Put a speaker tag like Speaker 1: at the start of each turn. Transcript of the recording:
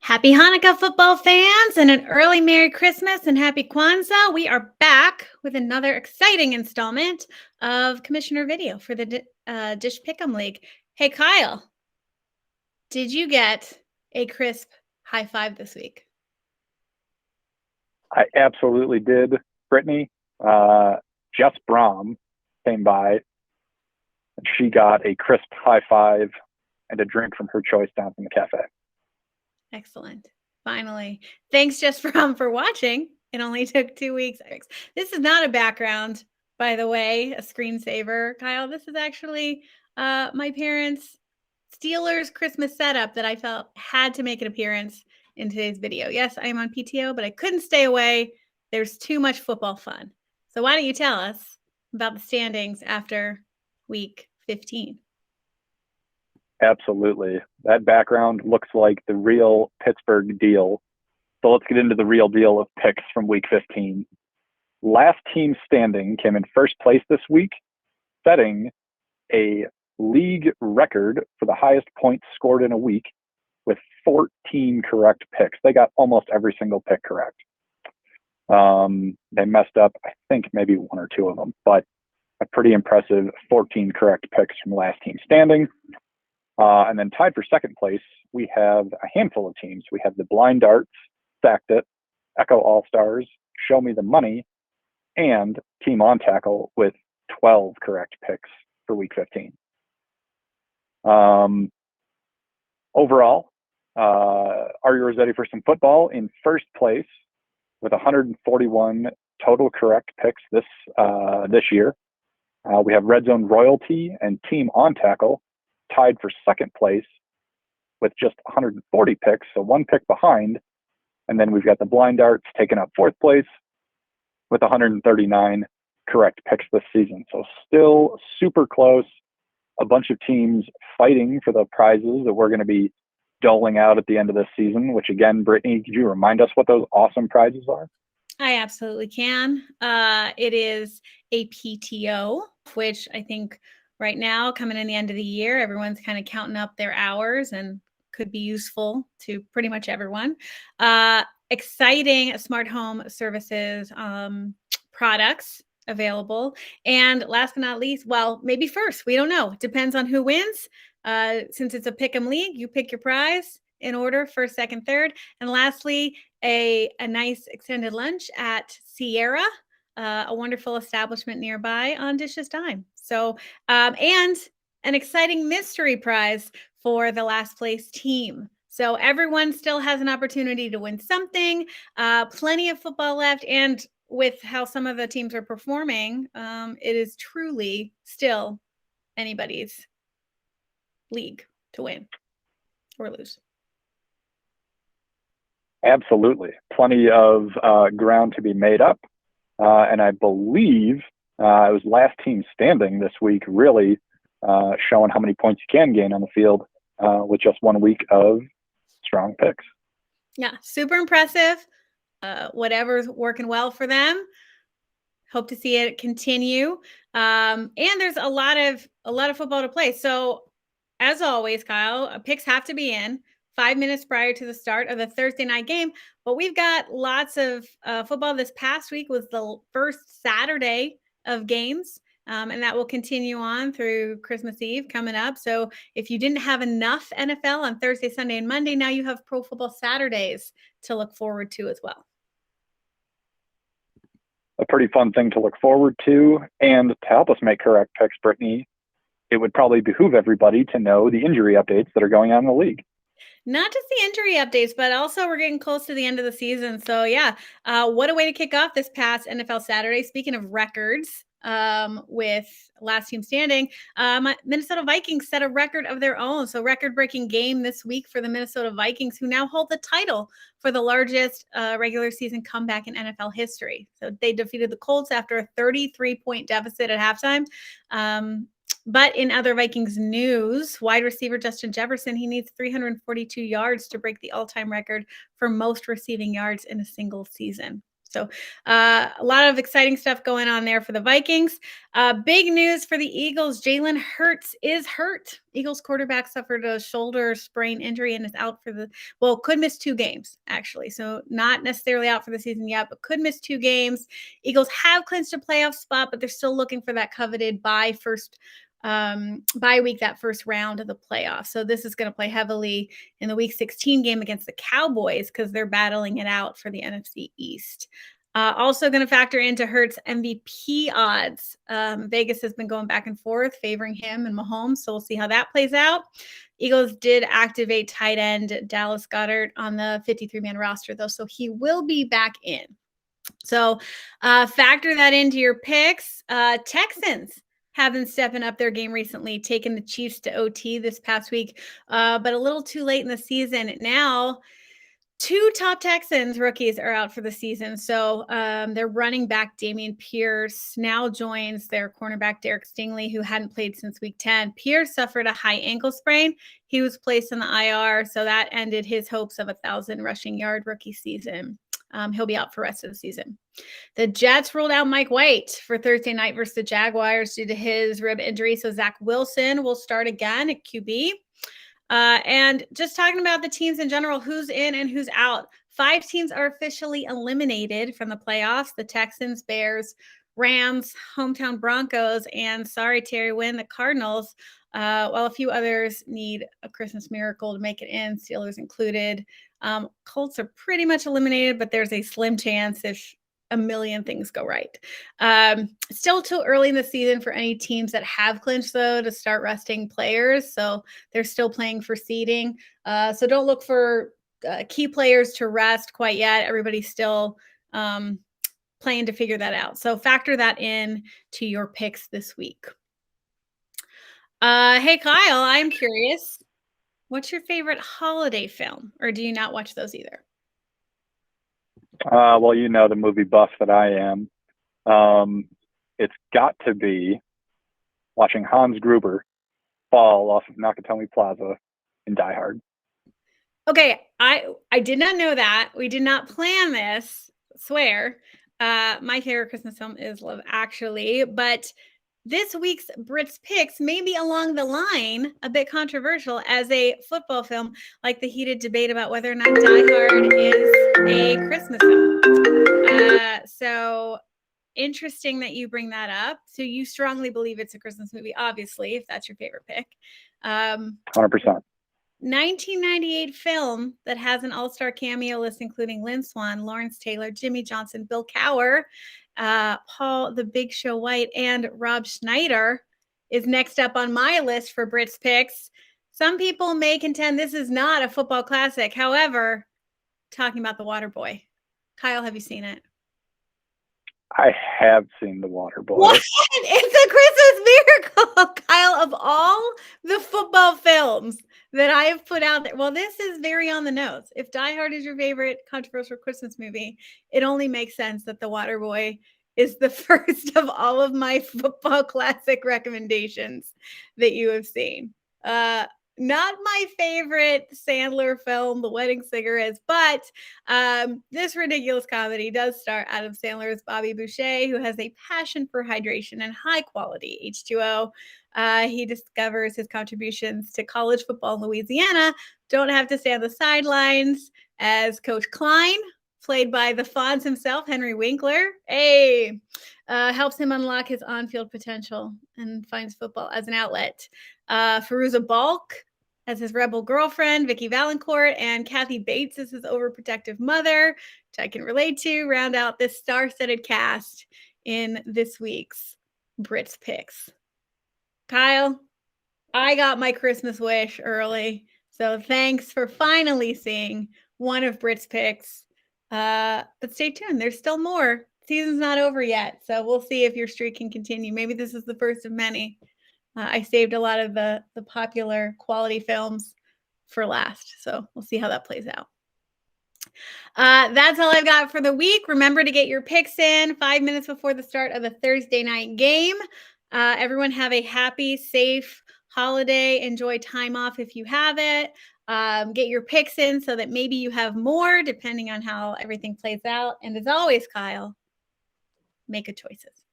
Speaker 1: Happy Hanukkah, football fans, and an early Merry Christmas and Happy Kwanzaa. We are back with another exciting installment of Commissioner Video for the Dish Pick'em League. Hey, Kyle, did you get a crisp high five this week?
Speaker 2: I absolutely did, Brittany. Jess Brom came by, and she got a crisp high five and a drink from her choice down from the cafe.
Speaker 1: Excellent. Finally. Thanks, Jess Brom, for watching. It only took 2 weeks. This is not a background, by the way, a screensaver, Kyle. This is actually my parents' Steelers Christmas setup that I felt had to make an appearance in today's video. Yes, I am on PTO, but I couldn't stay away. There's too much football fun. So why don't you tell us about the standings after week 15?
Speaker 2: Absolutely. That background looks like the real Pittsburgh deal. So let's get into the real deal of picks from week 15. Last team standing came in first place this week, setting a league record for the highest points scored in a week with 14 correct picks. They got almost every single pick correct. They messed up, I think, maybe one or two of them, but a pretty impressive 14 correct picks from last team standing. And then tied for second place, we have a handful of teams. We have the Blind Darts, Stacked It, Echo All-Stars, Show Me the Money, and Team On Tackle with 12 correct picks for week 15. Overall, are you ready for some football? In first place with 141 total correct picks this year, we have Red Zone Royalty and Team On Tackle tied for second place with just 140 picks, so one pick behind. And then we've got the Blind Darts taking up fourth place with 139 correct picks this season. So still super close. A bunch of teams fighting for the prizes that we're going to be doling out at the end of this season, which again, Brittany, could you remind us what those awesome prizes are?
Speaker 1: I absolutely can. It is a PTO, which I think right now, coming in the end of the year, everyone's kind of counting up their hours and could be useful to pretty much everyone. Exciting smart home services products available. And last but not least, well, maybe first, we don't know. Depends on who wins. Since it's a pick'em league, you pick your prize in order, first, second, third. And lastly, a nice extended lunch at Sierra, a wonderful establishment nearby on Dish's Dime. So, and an exciting mystery prize for the last place team. So everyone still has an opportunity to win something. Plenty of football left. And with how some of the teams are performing, it is truly still anybody's league to win or lose.
Speaker 2: Absolutely. Plenty of ground to be made up. And I believe it was last team standing this week, really showing how many points you can gain on the field with just 1 week of strong picks.
Speaker 1: Yeah, super impressive. Whatever's working well for them. Hope to see it continue. And there's a lot of football to play. So as always, Kyle, picks have to be in 5 minutes prior to the start of the Thursday night game. But we've got lots of football. This past week was the first Saturday of games. And that will continue on through Christmas Eve coming up. So if you didn't have enough NFL on Thursday, Sunday, and Monday, now you have Pro Football Saturdays to look forward to as well.
Speaker 2: A pretty fun thing to look forward to. And to help us make correct picks, Brittany, it would probably behoove everybody to know the injury updates that are going on in the league.
Speaker 1: Not just the injury updates, but also we're getting close to the end of the season. So yeah, what a way to kick off this past NFL Saturday. Speaking of records, with last team standing, Minnesota Vikings set a record of their own. So record-breaking game this week for the Minnesota Vikings, who now hold the title for the largest regular season comeback in NFL history. So they defeated the Colts after a 33-point deficit at halftime. But in other Vikings news, wide receiver Justin Jefferson, he needs 342 yards to break the all-time record for most receiving yards in a single season. So a lot of exciting stuff going on there for the Vikings. Big news for the Eagles. Jalen Hurts is hurt. Eagles quarterback suffered a shoulder sprain injury and is out for could miss 2 games, actually. So not necessarily out for the season yet, but could miss 2 games. Eagles have clinched a playoff spot, but they're still looking for that coveted bye week, that first round of the playoffs. So this is going to play heavily in the Week 16 game against the Cowboys because they're battling it out for the NFC East. Also going to factor into Hurts MVP odds. Vegas has been going back and forth, favoring him and Mahomes, so we'll see how that plays out. Eagles did activate tight end Dallas Goedert on the 53-man roster, though, so he will be back in. So factor that into your picks. Texans have been stepping up their game recently, taking the Chiefs to OT this past week, but a little too late in the season. Now, 2 top Texans rookies are out for the season. So their running back, Dameon Pierce, now joins their cornerback, Derek Stingley, who hadn't played since week 10. Pierce suffered a high ankle sprain. He was placed on the IR, so that ended his hopes of a 1,000 rushing yard rookie season. He'll be out for the rest of the season. The Jets ruled out Mike White for Thursday night versus the Jaguars due to his rib injury. So Zach Wilson will start again at QB. And just talking about the teams in general, who's in and who's out. 5 teams are officially eliminated from the playoffs. The Texans, Bears, Rams, hometown Broncos, and sorry, Terry Wynn, the Cardinals. While a few others need a Christmas miracle to make it in, Steelers included. Colts are pretty much eliminated, but there's a slim chance if a million things go right. Still too early in the season for any teams that have clinched, though, to start resting players. So they're still playing for seeding. So don't look for key players to rest quite yet. Everybody's still playing to figure that out. So factor that in to your picks this week. Hey, Kyle, I'm curious. What's your favorite holiday film, or do you not watch those either?
Speaker 2: Well, you know the movie buff that I am. It's got to be watching Hans Gruber fall off of Nakatomi Plaza in Die Hard.
Speaker 1: Okay, I did not know that. We did not plan this, swear. My favorite Christmas film is Love Actually, but this week's Brits Picks may be along the line, a bit controversial, as a football film, like the heated debate about whether or not Die Hard is a Christmas film. So interesting that you bring that up. So you strongly believe it's a Christmas movie, obviously, if that's your favorite pick.
Speaker 2: 100%.
Speaker 1: 1998 film that has an all-star cameo list including Lynn Swan, Lawrence Taylor, Jimmy Johnson, Bill Cower, Paul the Big Show White, and Rob Schneider is next up on my list for Brits Picks. Some people may contend this is not a football classic. However, talking about The Waterboy. Kyle, have you seen it?
Speaker 2: I have seen The Waterboy.
Speaker 1: What? It's a Christmas miracle, Kyle. Of all the football films that I have put out there, well, this is very on the nose. If Die Hard is your favorite controversial Christmas movie, it only makes sense that The Waterboy is the first of all of my football classic recommendations that you have seen. Not my favorite Sandler film, The Wedding Cigarettes, but this ridiculous comedy does star Adam Sandler as Bobby Boucher, who has a passion for hydration and high-quality H2O. He discovers his contributions to college football in Louisiana don't have to stay on the sidelines as Coach Klein, played by the Fonz himself, Henry Winkler, helps him unlock his on-field potential and finds football as an outlet. Fairuza Balk as his rebel girlfriend, Vicky Valancourt, and Kathy Bates as his overprotective mother, which I can relate to, round out this star-studded cast in this week's Brits Picks. Kyle, I got my Christmas wish early, so thanks for finally seeing one of Brits Picks. But stay tuned. There's still more. Season's not over yet, so we'll see if your streak can continue. Maybe this is the first of many. I saved a lot of the popular quality films for last, so we'll see how that plays out. That's all I've got for the week. Remember to get your picks in 5 minutes before the start of the Thursday night game. Everyone have a happy, safe holiday. Enjoy time off if you have it. Get your picks in so that maybe you have more depending on how everything plays out. And as always, Kyle, make good choices.